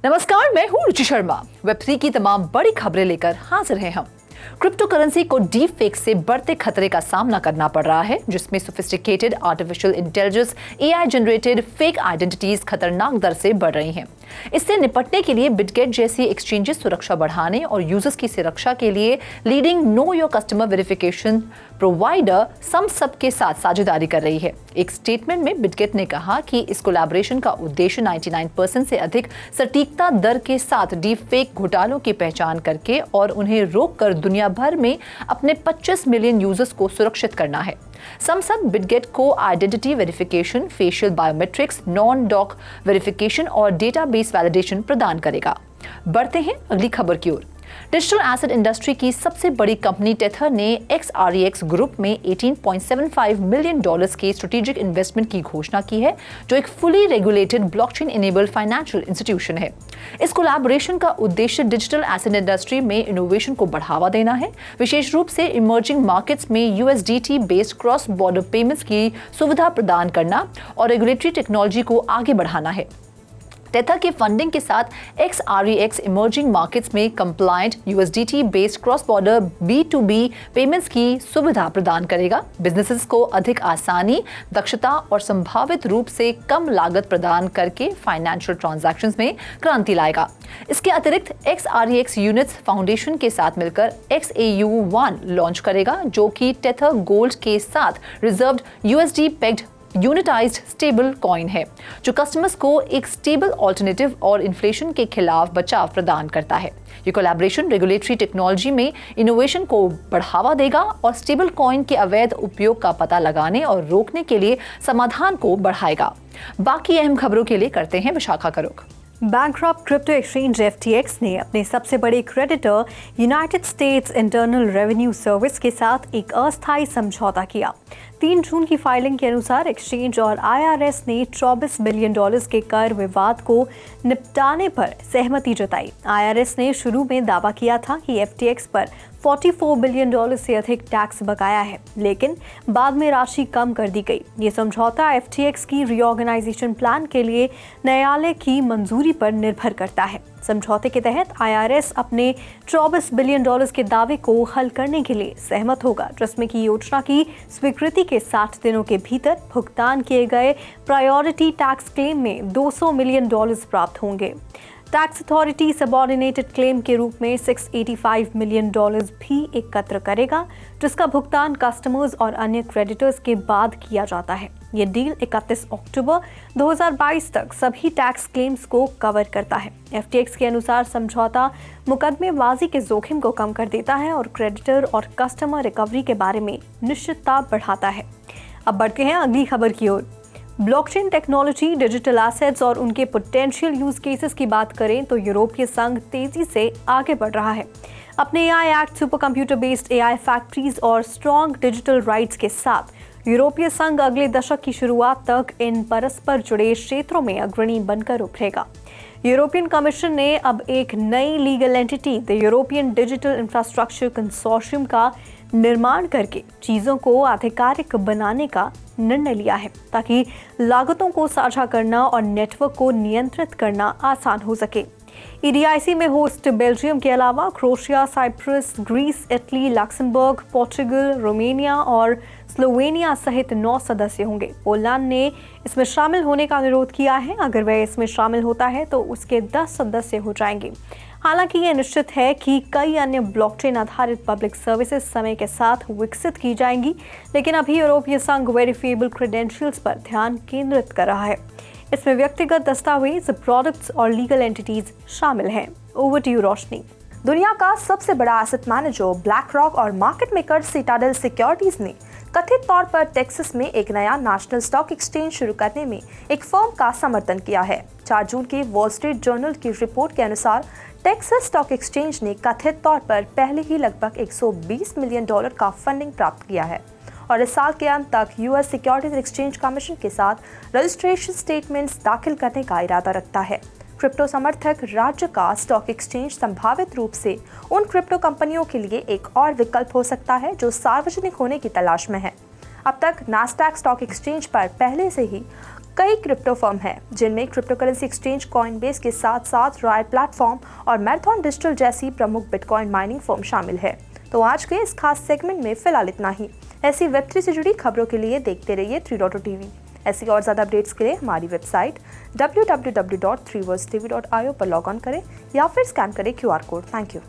नमस्कार, मैं हूं रुचि शर्मा। वेब3 की तमाम बड़ी खबरें लेकर हाजिर हैं हम। क्रिप्टो करेंसी को डीप फेक से बढ़ते खतरे का सामना करना पड़ रहा है, जिसमें sophisticated artificial intelligence AI generated fake identities खतरनाक दर से बढ़ रही हैं। इससे निपटने के लिए बिटगेट जैसी एक्सचेंजेस सुरक्षा बढ़ाने और यूजर्स की सुरक्षा के लिए leading know your customer verification provider Sumsub के साथ साझेदारी कर रही है। एक स्टेटमेंट में बिटगेट ने कहा कि इस कोलैबोरेशन का उद्देश्य 99% से अधिक सटीकता दर के साथ डीप फेक घोटालों की पहचान करके और उन्हें रोककर दुनिया भर में अपने 25 मिलियन यूजर्स को सुरक्षित करना है। समसब बिटगेट को identity verification, facial biometrics, non doc verification और डेटाबेस वैलिडेशन प्रदान करेगा। बढ़ते हैं अगली खबर की ओर। डिजिटल एसेट इंडस्ट्री की सबसे बड़ी कंपनी टेथर ने XREX ग्रुप में $18.75 मिलियन के स्ट्रेटेजिक इन्वेस्टमेंट की घोषणा की है, जो एक fully regulated blockchain enabled financial institution है। इस कोलैबोरेशन का उद्देश्य डिजिटल एसेट इंडस्ट्री में इनोवेशन को बढ़ावा देना है, विशेष रूप से इमर्जिंग मार्केट्स में USDT based cross border payments की सुविधा प्रदान करना और रेगुलेटरी टेक्नोलॉजी को आगे बढ़ाना है। टेथर के फंडिंग के साथ XREX इमर्जिंग मार्केट्स में compliant USDT based cross border B2B payments की सुविधा प्रदान करेगा। बिजनेसेस को अधिक आसानी, दक्षता और संभावित रूप से कम लागत प्रदान करके फाइनेंशियल ट्रांजैक्शंस में क्रांति लाएगा। इसके अतिरिक्त XREX यूनिट्स फाउंडेशन के साथ मिलकर XAU1 लॉन्च करेगा, जो कि टेथर गोल्ड के साथ reserved USD pegged unitised stable coin है, जो कस्टमर्स को एक स्टेबल ऑल्टरनेटिव और इन्फ्लेशन के खिलाफ बचाव प्रदान करता है। ये कोलैबोरेशन रेगुलेटरी टेक्नोलॉजी में इनोवेशन को बढ़ावा देगा और स्टेबल कॉइन के अवैध उपयोग का पता लगाने और रोकने के लिए समाधान को बढ़ाएगा। बाकी अहम खबरों के लिए करते हैं विशाखा का रुख। बैंकक्रप्ट क्रिप्टो एक्सचेंज FTX ने अपने सबसे बड़े creditor United states internal revenue service के साथ एक अस्थायी समझौता किया। 3 जून की फाइलिंग के अनुसार एक्सचेंज और IRS ने $24 बिलियन के कर विवाद को निपटाने पर सहमति जताई। IRS ने शुरू में दावा किया था कि FTX पर $44 बिलियन से अधिक टैक्स बकाया है, लेकिन बाद में राशि कम कर दी गई। ये समझौता FTX की रीऑर्गेनाइजेशन प्लान के लिए न्यायालय की मंजूरी पर निर्भर करता है। समझौते के तहत IRS अपने $24 बिलियन के दावे को हल करने के लिए सहमत होगा, जिसमें की योजना की स्वीकृति के 60 दिनों के भीतर भुगतान किए गए प्रायोरिटी टैक्स क्लेम में $200 मिलियन प्राप्त होंगे। टैक्स अथॉरिटी सबऑर्डिनेटेड क्लेम के रूप में $685 मिलियन भी एकत्र करेगा, जिसका भुगतान कस्टमर्स और अन्य क्रेडिटर्स के बाद किया जाता है। ये डील 31 अक्टूबर 2022 तक सभी टैक्स क्लेम्स को कवर करता है। FTX के अनुसार समझौता मुकदमेबाजी के जोखिम को कम कर देता है और क्रेडिटर और कस्टमर रिकवरी के बारे में निश्चितता बढ़ाता है। अब बढ़ते हैं अगली खबर की ओर। ब्लॉकचेन टेक्नोलॉजी, डिजिटल एसेट्स और उनके पोटेंशियल यूज केसेस की बात करें तो यूरोपीय संघ तेजी से आगे बढ़ रहा है। अपने AI act, super computer based AI factories और स्ट्रॉन्ग डिजिटल राइट्स के साथ यूरोपीय संघ अगले दशक की शुरुआत तक इन परस्पर जुड़े क्षेत्रों में अग्रणी बनकर उभरेगा। यूरोपियन कमीशन ने अब एक नई legal entity, the European digital infrastructure consortium का निर्माण करके चीजों को आधिकारिक बनाने का निर्णय लिया है, ताकि लागतों को साझा करना और नेटवर्क को नियंत्रित करना आसान हो सके। EDIC में होस्ट बेल्जियम के अलावा Croatia, Cyprus, Greece, Italy, Luxembourg, Portugal, Romania और स्लोवेनिया सहित 9 सदस्य होंगे। पोलैंड ने इसमें शामिल होने का अनुरोध किया है। अगर वह इसमें शामिल होता है तो उसके 10 सदस्य हो जाएंगे। हालांकि यह निश्चित है कि कई अन्य ब्लॉकचेन आधारित पब्लिक सर्विसेज समय के साथ विकसित की जाएंगी, लेकिन अभी यूरोपीय संघ वेरिफिएबल क्रेडेंशियल्स पर ध्यान केंद्रित कर रहा है। इसमें व्यक्तिगत दस्तावेज, प्रोडक्ट्स और लीगल एंटिटीज शामिल हैं। ओवर टू यू रोशनी। दुनिया का सबसे बड़ा एसेट मैनेजर ब्लैक रॉक और मार्केट मेकर सिटाडेल सिक्योरिटीज ने कथित तौर पर टेक्सास में एक नया नेशनल स्टॉक एक्सचेंज शुरू करने में एक फर्म का समर्थन किया है। 4 जून की वॉल स्ट्रीट जर्नल की रिपोर्ट के अनुसार टेक्सास स्टॉक एक्सचेंज ने कथित तौर पर पहले ही लगभग $120 मिलियन का फंडिंग प्राप्त किया है और इस साल के अंत तक US सिक्योरिटीज एक्सचेंज कमीशन के साथ रजिस्ट्रेशन स्टेटमेंट्स दाखिल करने का इरादा रखता है। क्रिप्टो समर्थक राज्य का स्टॉक एक्सचेंज संभावित रूप से उन क्रिप्टो कंपनियों के लिए एक और विकल्प हो सकता है जो सार्वजनिक होने की तलाश में है। अब तक नास्डैक स्टॉक एक्सचेंज पर पहले से ही कई क्रिप्टो फर्म हैं जिनमें क्रिप्टो करेंसी एक्सचेंज कॉइनबेस के साथ साथ राइट प्लेटफॉर्म और मैराथन डिजिटल जैसी प्रमुख बिटकॉइन माइनिंग फर्म शामिल है। तो आज के इस खास सेगमेंट में फिलहाल इतना ही। ऐसी वेब3 से जुड़ी खबरों के लिए देखते रहिए 3.0 TV। ऐसी और ज़्यादा अपडेट्स के लिए हमारी वेबसाइट www.3worldstv.io पर लॉग ऑन करें या फिर स्कैन करें QR कोड। Thank you.